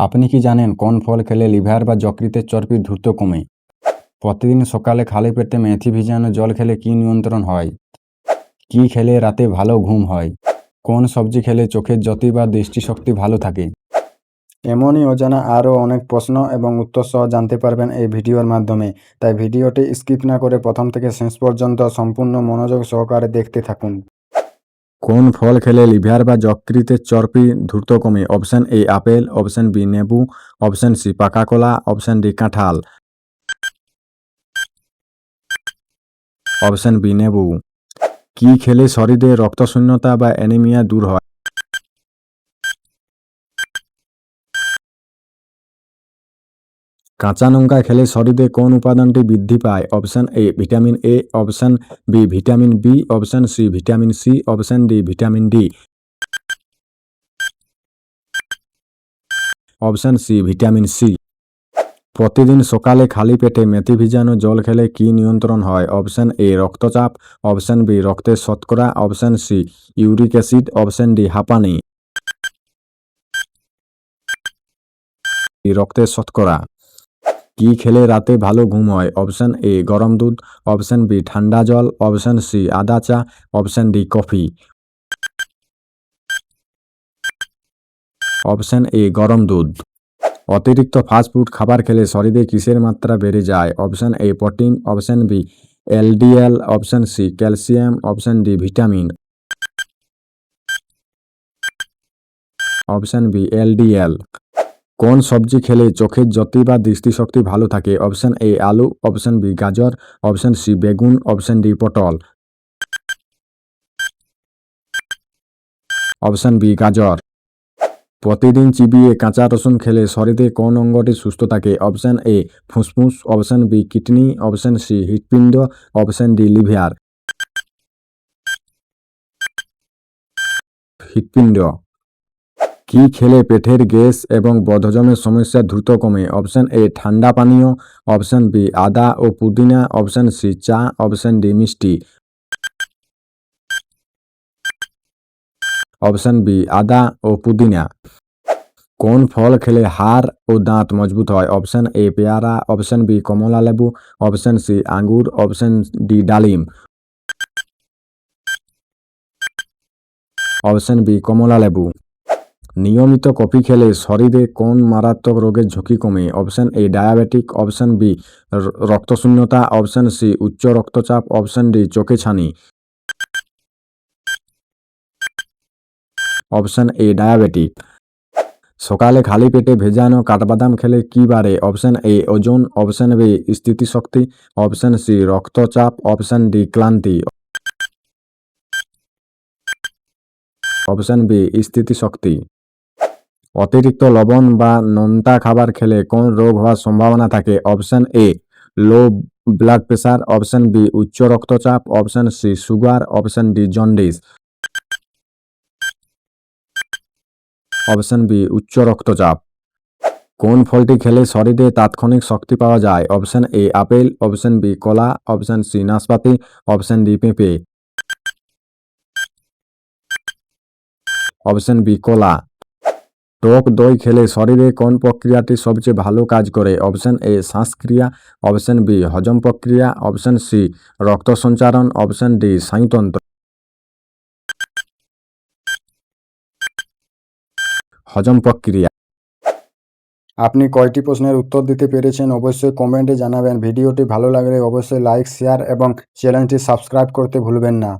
আপনি কি জানেন কোন ফল খেলে লিভার বা যকৃতের চর্বি দ্রুত কমে? প্রতিদিন সকালে খালি পেটে মেথি ভিজানো জল খেলে কি নিয়ন্ত্রণ হয়? কি খেলে রাতে ভালো ঘুম হয়? কোন সবজি খেলে চোখের জ্যোতি বা দৃষ্টিশক্তি ভালো থাকে? এমনই অজানা আরও অনেক প্রশ্ন এবং উত্তর সহ জানতে পারবেন এই ভিডিওর মাধ্যমে। তাই ভিডিওটি স্কিপ না করে প্রথম থেকে শেষ পর্যন্ত সম্পূর্ণ মনোযোগ সহকারে দেখতে থাকুন। কোন ফল খেলে লিভার বা যকৃতের চর্বি দ্রুত কমে? Option A apple, option B লেবু, অপশন সি পাকা কলা, অপশন ডি কাঁঠাল। অপশন বি লেবু। কি খেলে শরীরে রক্তশূন্যতা বা অ্যানিমিয়া দূর হয়? কাঁচা লঙ্কা খেলে শরীরে কোন উপাদানটি বৃদ্ধি পায়? Option A vitamin A, option B vitamin B, option C vitamin C, option D vitamin D. Option C vitamin C. প্রতিদিন সকালে খালি পেটে মেথি ভিজানো জল খেলে কি নিয়ন্ত্রণ হয়? অপশন এ রক্তচাপ, অপশন বি রক্তের শতকরা, option C uric acid, option D হাঁপানি। রক্তের শতকরা। কি খেলে রাতে ভালো ঘুম হয়? অপশন এ গরম দুধ, অপশন বি ঠান্ডা জল, অপশন সি আদা চা, option D coffee. Option A গরম দুধ। অতিরিক্ত ফাস্টফুড খাবার খেলে শরীরে কিসের মাত্রা বেড়ে যায়? Option A protein, option B LDL, option C calcium, option D vitamin. Option B LDL. কোন সবজি খেলে চোখের জ্যোতি বা দৃষ্টিশক্তি ভালো থাকে? অপশন এ আলু, অপশন বি গাজর, অপশন সি বেগুন, অপশন ডি পটল। অপশন বি গাজর। প্রতিদিন চিবিয়ে কাঁচা রসুন খেলে শরীরে কোন অঙ্গটি সুস্থ থাকে? অপশন এ ফুসফুস, option B kidney, option C হৃৎপিণ্ড, অপশন ডি লিভার। হৃৎপিণ্ড। কি খেলে পেটের গ্যাস এবং বদহজমের সমস্যা দ্রুত কমে? অপশন এ ঠান্ডা পানীয়, অপশন বি আদা ও পুদিনা, অপশন সি চা, অপশন ডি মিষ্টি। অপশন বি আদা ও পুদিনা। কোন ফল খেলে হাড় ও দাঁত মজবুত হয়? অপশন এ পেয়ারা, অপশন বি কমলা লেবু, অপশন সি আঙ্গুর, অপশন ডি ডালিম। অপশন বি কমলা লেবু। নিয়মিত কফি খেলে শরীরে কোন মারাত্মক রোগের ঝুঁকি কমে? Option A diabetic, option B রক্তশূন্যতা, অপশন সি উচ্চ রক্তচাপ, অপশন ডি চোখে ছানি। Option A diabetic. সকালে খালি পেটে ভেজানো কাঠবাদাম খেলে কি বাড়ে? অপশন এ ওজন, অপশন বি স্থিতিশক্তি, অপশন সি রক্তচাপ, অপশন ডি ক্লান্তি। অপশন বি স্থিতিশক্তি। অতিরিক্ত লবণ বা নোনতা খাবার খেলে কোন রোগ হওয়ার সম্ভাবনা থাকে? Option A low blood pressure, option B উচ্চ রক্তচাপ, option C sugar, option D jaundice. Option B উচ্চ রক্তচাপ। কোন ফলটি খেলে শরীরে তাৎক্ষণিক শক্তি পাওয়া যায়? Option A apple, option B কলা, অপশন সি নাশপাতি, অপশন ডি পেঁপে। অপশন বি কলা। টক দই খেলে শরীরে কোন প্রক্রিয়াটি সবচেয়ে ভালো কাজ করে? অপশন এ শ্বাসক্রিয়া, অপশন বি হজম প্রক্রিয়া, অপশন সি রক্ত সঞ্চারণ, অপশন ডি স্নায়ুতন্ত্র। হজম প্রক্রিয়া। আপনি কয়টি প্রশ্নের উত্তর দিতে পেরেছেন অবশ্যই কমেন্টে জানাবেন। ভিডিওটি ভালো লাগলে অবশ্যই লাইক, শেয়ার এবং চ্যানেলটি সাবস্ক্রাইব করতে ভুলবেন না।